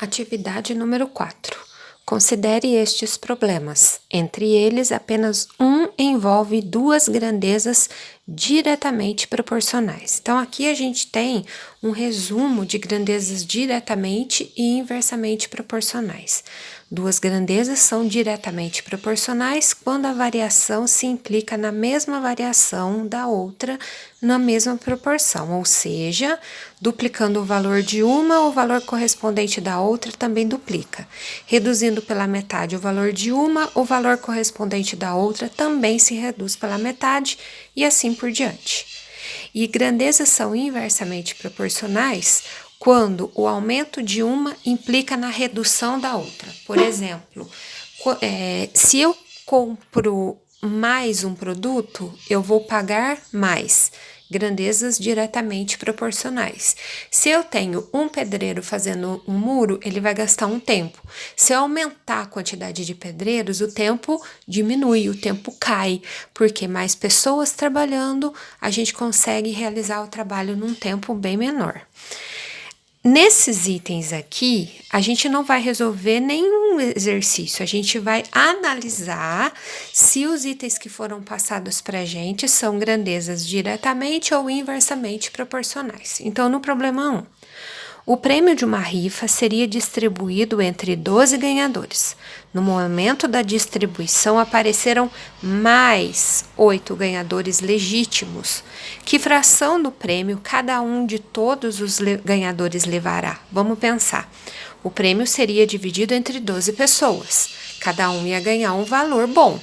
Atividade número 4. Considere estes problemas. Entre eles, apenas um envolve duas grandezas diretamente proporcionais. Então, aqui a gente tem um resumo de grandezas diretamente e inversamente proporcionais. Duas grandezas são diretamente proporcionais quando a variação se implica na mesma variação da outra na mesma proporção, ou seja, duplicando o valor de uma, o valor correspondente da outra também duplica. Reduzindo pela metade o valor de uma, o valor correspondente da outra também se reduz pela metade e assim por diante. E grandezas são inversamente proporcionais quando o aumento de uma implica na redução da outra. Por exemplo, se eu compro mais um produto, eu vou pagar mais. Grandezas diretamente proporcionais. Se eu tenho um pedreiro fazendo um muro, ele vai gastar um tempo. Se eu aumentar a quantidade de pedreiros, o tempo diminui, o tempo cai, porque mais pessoas trabalhando, a gente consegue realizar o trabalho num tempo bem menor. Nesses itens aqui, a gente não vai resolver nenhum exercício, a gente vai analisar se os itens que foram passados para a gente são grandezas diretamente ou inversamente proporcionais. Então, no problema 1, o prêmio de uma rifa seria distribuído entre 12 ganhadores. No momento da distribuição, apareceram mais 8 ganhadores legítimos. Que fração do prêmio cada um de todos os ganhadores levará? Vamos pensar. O prêmio seria dividido entre 12 pessoas. Cada um ia ganhar um valor bom.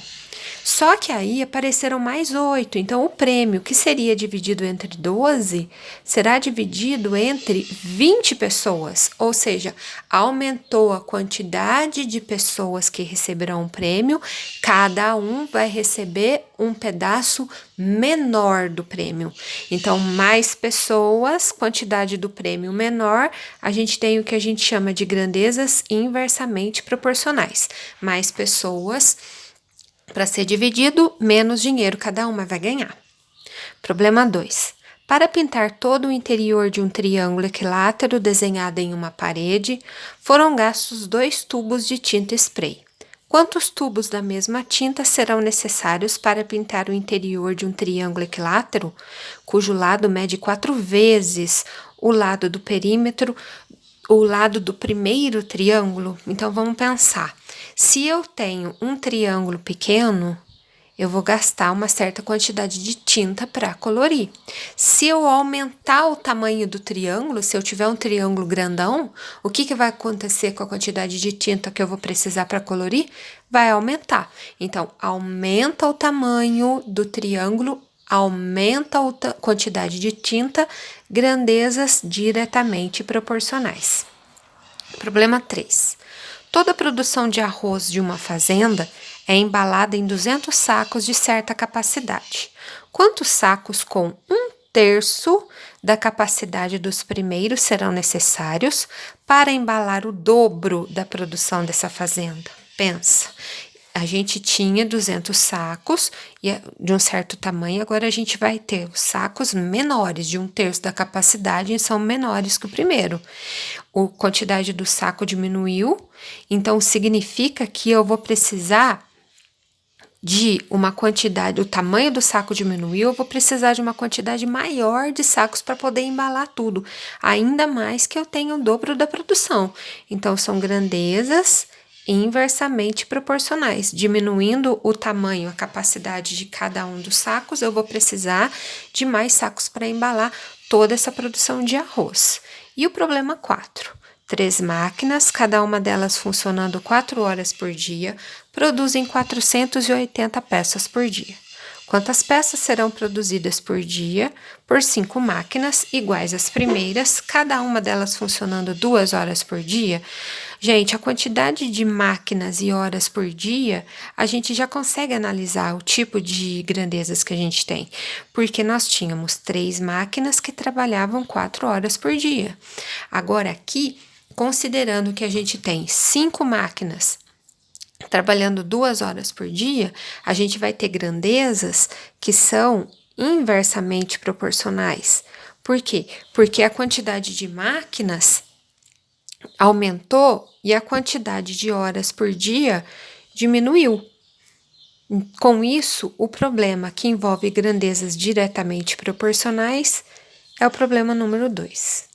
Só que aí apareceram mais 8, então o prêmio que seria dividido entre 12 será dividido entre 20 pessoas, ou seja, aumentou a quantidade de pessoas que receberão o prêmio, cada um vai receber um pedaço menor do prêmio. Então, mais pessoas, quantidade do prêmio menor, a gente tem o que a gente chama de grandezas inversamente proporcionais. Mais pessoas para ser dividido, menos dinheiro cada uma vai ganhar. Problema 2. Para pintar todo o interior de um triângulo equilátero desenhado em uma parede, foram gastos 2 tubos de tinta spray. Quantos tubos da mesma tinta serão necessários para pintar o interior de um triângulo equilátero, cujo lado mede 4 vezes o lado do perímetro, o lado do primeiro triângulo? Então, vamos pensar. Se eu tenho um triângulo pequeno, eu vou gastar uma certa quantidade de tinta para colorir. Se eu aumentar o tamanho do triângulo, se eu tiver um triângulo grandão, o que vai acontecer com a quantidade de tinta que eu vou precisar para colorir? Vai aumentar. Então, aumenta o tamanho do triângulo, aumenta a quantidade de tinta, grandezas diretamente proporcionais. Problema 3. Toda a produção de arroz de uma fazenda é embalada em 200 sacos de certa capacidade. Quantos sacos com 1/3 da capacidade dos primeiros serão necessários para embalar o dobro da produção dessa fazenda? Pensa. A gente tinha 200 sacos de um certo tamanho, agora a gente vai ter os sacos menores, de 1/3 da capacidade, e são menores que o primeiro. A quantidade do saco diminuiu, então significa que eu vou precisar de uma quantidade, o tamanho do saco diminuiu, eu vou precisar de uma quantidade maior de sacos para poder embalar tudo, ainda mais que eu tenho o dobro da produção. Então, são grandezas inversamente proporcionais. Diminuindo o tamanho, a capacidade de cada um dos sacos, eu vou precisar de mais sacos para embalar toda essa produção de arroz. E o problema 4. 3 máquinas, cada uma delas funcionando 4 horas por dia, produzem 480 peças por dia. Quantas peças serão produzidas por dia por 5 máquinas iguais às primeiras, cada uma delas funcionando 2 horas por dia? Gente, a quantidade de máquinas e horas por dia, a gente já consegue analisar o tipo de grandezas que a gente tem, porque nós tínhamos 3 máquinas que trabalhavam 4 horas por dia. Agora aqui, considerando que a gente tem 5 máquinas trabalhando 2 horas por dia, a gente vai ter grandezas que são inversamente proporcionais. Por quê? Porque a quantidade de máquinas aumentou e a quantidade de horas por dia diminuiu. Com isso, o problema que envolve grandezas diretamente proporcionais é o problema número 2.